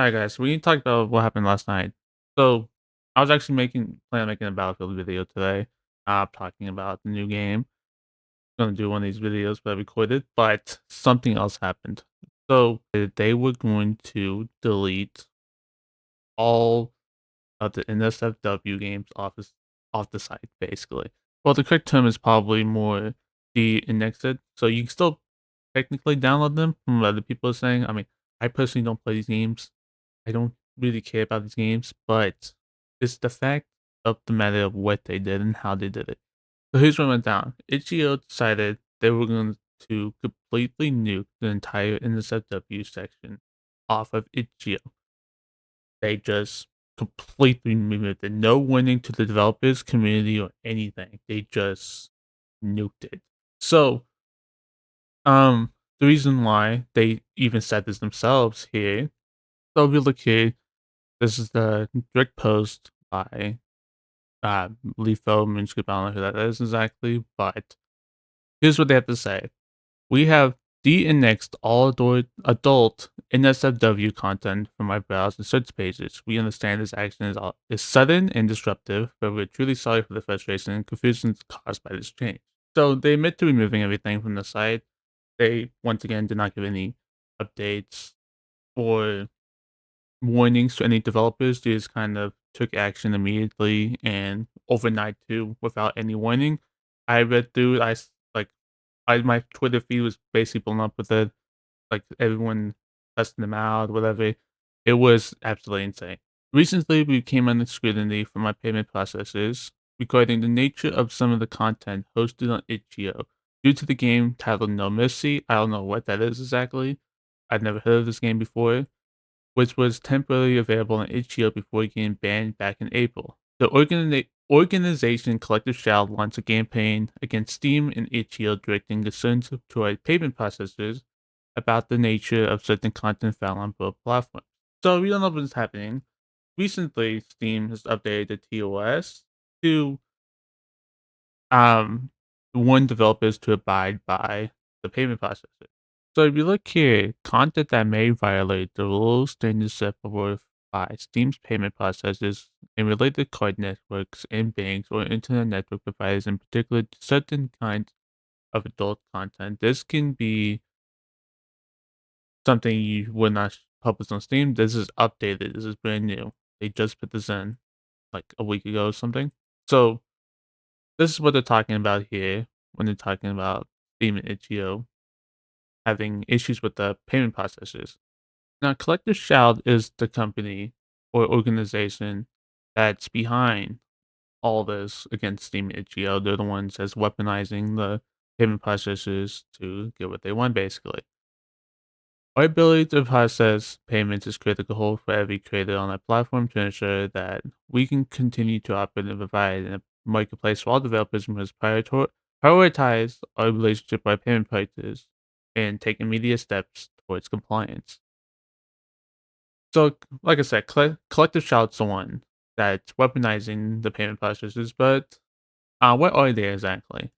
Alright guys, we need to talk about what happened last night. So, I was actually planning on making a Battlefield video today, talking about the new game. Gonna do one of these videos, but I recorded, but something else happened. So, they were going to delete all of the NSFW games off the site, basically. Well, the correct term is probably more de-indexed, so you can still technically download them from what other people are saying. I mean, I personally don't play these games. I don't really care about these games, but it's the fact of the matter of what they did and how they did it. So here's what went down. Itch.io decided they were going to completely nuke the entire NSFW section off of Itch.io. They just completely removed it. No warning to the developers, community, or anything. They just nuked it. So, the reason why they even said this themselves here. So if you look here, this is the direct post by Lefo Moonscoop. I don't know who that is exactly, but here's what they have to say. We have de-indexed all adult NSFW content from our browse and search pages. We understand this action is sudden and disruptive, but we're truly sorry for the frustration and confusion caused by this change. So they admit to removing everything from the site. They, once again, did not give any updates or warnings to any developers. They just kind of took action immediately and overnight too, without any warning. I read through it. Like my Twitter feed was basically blown up with it. Like everyone testing them out, whatever. It was absolutely insane. Recently, we came under scrutiny from my payment processors regarding the nature of some of the content hosted on itch.io due to the game titled No Mercy. I don't know what that is exactly. I've never heard of this game before, which was temporarily available on itch.io before getting banned back in April. The organization Collective Shroud launched a campaign against Steam and itch.io directing concerns to our payment processors about the nature of certain content found on both platforms. So we don't know what's happening. Recently, Steam has updated the TOS to um warn developers to abide by the payment processor. So if you look here, content that may violate the rules standards set forth by Steam's payment processors and related card networks and banks or internet network providers, in particular certain kinds of adult content. This can be something you would not publish on Steam. This is updated. This is brand new. They just put this in like a week ago or something. So this is what they're talking about here when they're talking about Steam and itch.io having issues with the payment processors. Now, Collective Shout is the company or organization that's behind all this against Steam and itch.io. They're the ones that's weaponizing the payment processors to get what they want, basically. Our ability to process payments is critical for every creator on that platform to ensure that we can continue to operate and provide a marketplace for all developers who must prioritize our relationship with our payment partners and take immediate steps towards compliance. So, like I said, Collective Shout's the one that's weaponizing the payment processors, but what are they exactly?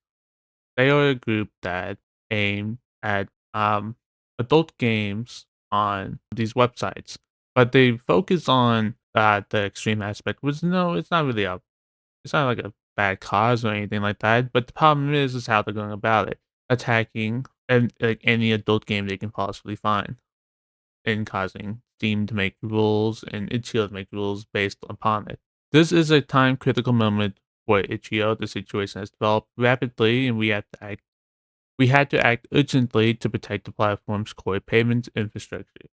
They are a group that aim at adult games on these websites, but they focus on the extreme aspect. Which no, it's not really it's not like a bad cause or anything like that. But the problem is how they're going about it, attacking and like any adult game they can possibly find, and causing Steam to make rules and itch.io to make rules based upon it. This is a time critical moment for itch.io. The situation has developed rapidly, and we had to act urgently to protect the platform's core payments infrastructure.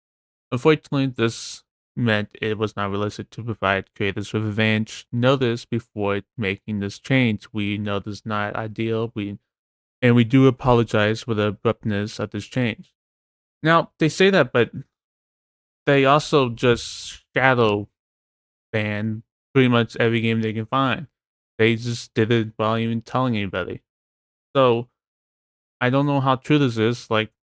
Unfortunately, this meant it was not realistic to provide creators with advance notice before making this change. We know this is not ideal, and we do apologize for the abruptness of this change. Now, they say that, but they also just shadow ban pretty much every game they can find. They just did it without even telling anybody. So I don't know how true this is.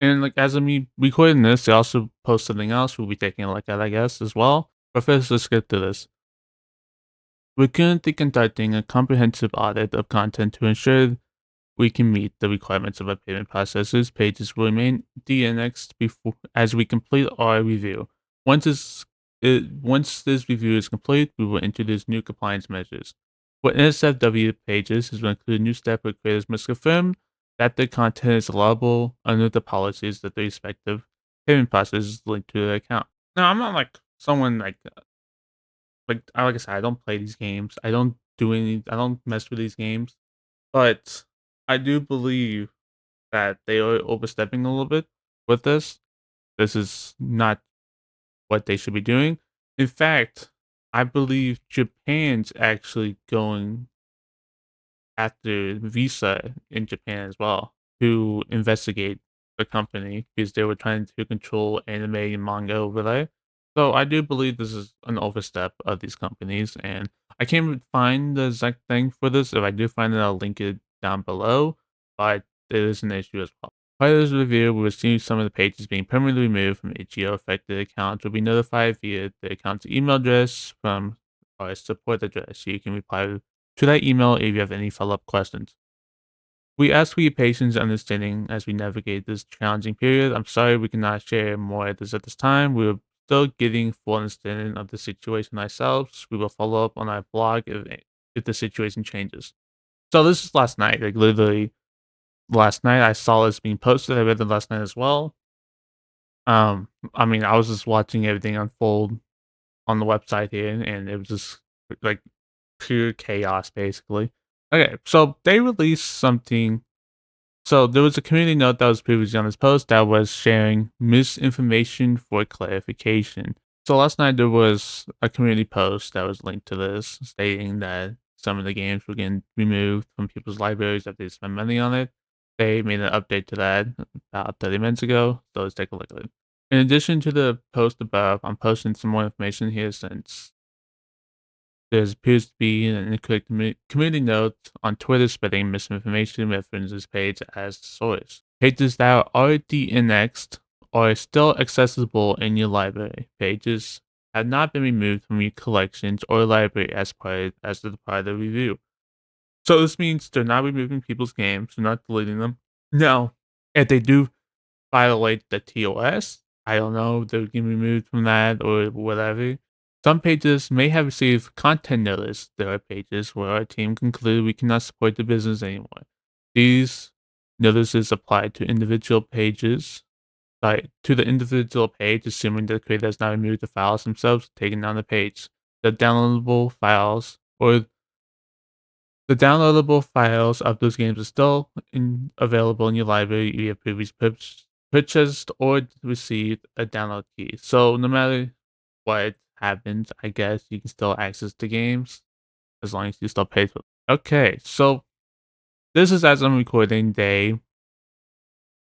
And as of me recording this, they also post something else we'll be taking a look at, I guess, as well. But first, let's get to this. We're currently conducting a comprehensive audit of content to ensure we can meet the requirements of our payment processors. Pages will remain de-indexed before as we complete our review. Once this Once this review is complete, we will introduce new compliance measures. For NSFW pages, this will include a new step where creators must confirm that their content is allowable under the policies that the respective payment process is linked to their account. Now, I'm not like someone like I said, I don't play these games. I don't mess with these games. But I do believe that they are overstepping a little bit with this. This is not what they should be doing. In fact, I believe Japan's actually going after Visa in Japan as well to investigate the company because they were trying to control anime and manga over there. So I do believe this is an overstep of these companies, and I can't find the exact thing for this. If I do find it, I'll link it down below. But there is an issue as well. Part of this review, we will see some of the pages being permanently removed from HEO affected accounts will be notified via the account's email address from our support address, so you can reply to that email if you have any follow-up questions. We ask for your patience and understanding as we navigate this challenging period. I'm sorry we cannot share more at this time. We're still getting full understanding of the situation ourselves. We will follow up on our blog if the situation changes. So this is last night, like literally last night. I saw this being posted. I read it last night as well. I mean, I was just watching everything unfold on the website here, and it was just like pure chaos, basically. Okay, so they released something. So there was a community note that was previously on this post that was sharing misinformation for clarification. So last night there was a community post that was linked to this stating that some of the games were getting removed from people's libraries if they spend money on it. They made an update to that about 30 minutes ago, so let's take a look at it. In addition to the post above, I'm posting some more information here since there appears to be an incorrect community note on Twitter spreading misinformation referencing this page as the source. Pages that are DNXed are still accessible in your library. Pages have not been removed from your collections or library as part of the review. So this means they're not removing people's games, they're not deleting them. Now, if they do violate the TOS. I don't know, they're getting removed from that or whatever. Some pages may have received content notice. There are pages where our team concluded we cannot support the business anymore. These notices apply to individual pages, to the individual page, assuming the creator has not removed the files themselves, taken down the page. The downloadable files or the downloadable files of those games are still available in your library if you have previously purchased or received a download key. So no matter what happens, I guess you can still access the games as long as you still pay for them. Okay, so this is as I'm recording, they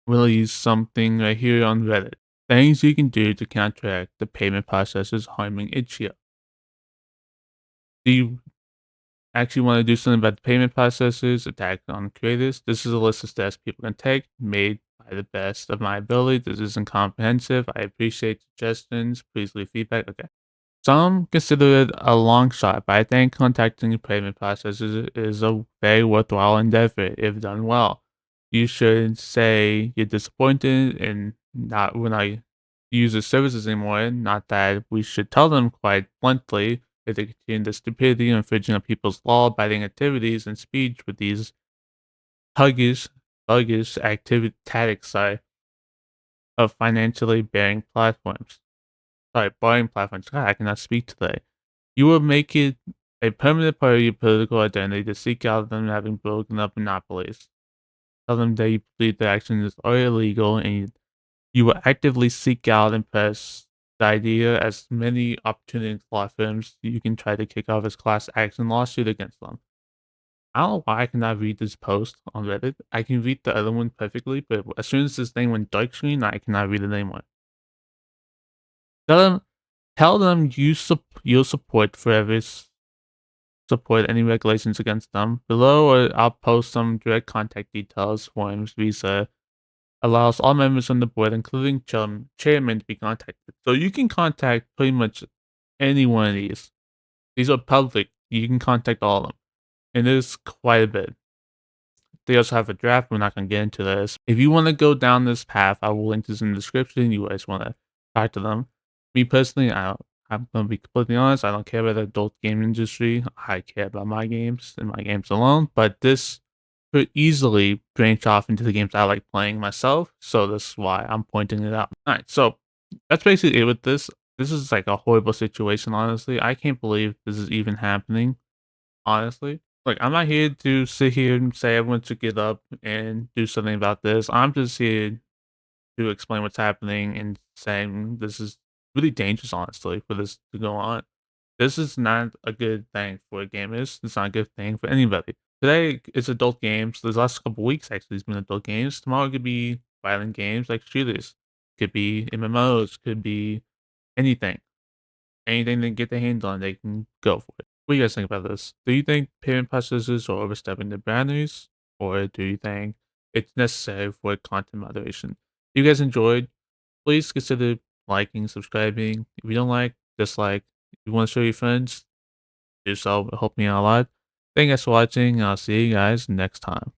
released something right here on Reddit. Things you can do to counteract the payment processors harming itch.io. Do you actually want to do something about the payment processors, attack on creators? This is a list of steps people can take, made by the best of my ability. This isn't comprehensive. I appreciate suggestions. Please leave feedback. Okay. Some consider it a long shot, but I think contacting payment processors is a very worthwhile endeavor if done well. You should say you're disappointed and not when I use the services anymore. Not that we should tell them quite bluntly if they continue the stupidity and infringing on people's law-abiding activities and speech with these huggish, buggish tactics of financially bearing platforms. Barring platforms. God, I cannot speak today. You will make it a permanent part of your political identity to seek out them having broken up monopolies. Tell them that you believe their actions are illegal and you will actively seek out and press the idea as many opportunity law firms you can try to kick off as class action lawsuit against them. I don't know why I cannot read this post on Reddit. I can read the other one perfectly, but as soon as this thing went dark screen, I cannot read it anymore. Tell them, tell them you'll support support any regulations against them. Below, or I'll post some direct contact details. Forms Visa allows all members on the board, including chairman, to be contacted. So you can contact pretty much any one of these. These are public. You can contact all of them. And there's quite a bit. They also have a draft. We're not going to get into this. If you want to go down this path, I will link this in the description. You guys want to talk to them. Me personally, I'm gonna be completely honest, I don't care about the adult game industry. I care about my games and my games alone, but this could easily branch off into the games I like playing myself, so that's why I'm pointing it out. Alright, so that's basically it with this. This is like a horrible situation, honestly. I can't believe this is even happening, honestly. Like, I'm not here to sit here and say everyone should get up and do something about this. I'm just here to explain what's happening and saying this is really dangerous, honestly, for this to go on. This is not a good thing for gamers. It's not a good thing for anybody. Today it's adult games. The last couple weeks actually has been adult games. Tomorrow could be violent games like shooters. Could be MMOs. Could be anything. Anything they can get their hands on, they can go for it. What do you guys think about this? Do you think parent practices are overstepping their boundaries, or do you think it's necessary for content moderation? If you guys enjoyed, please consider liking, subscribing. If you don't like, dislike. If you want to show your friends, do so. It'll help me out a lot. Thank you guys for watching. I'll see you guys next time.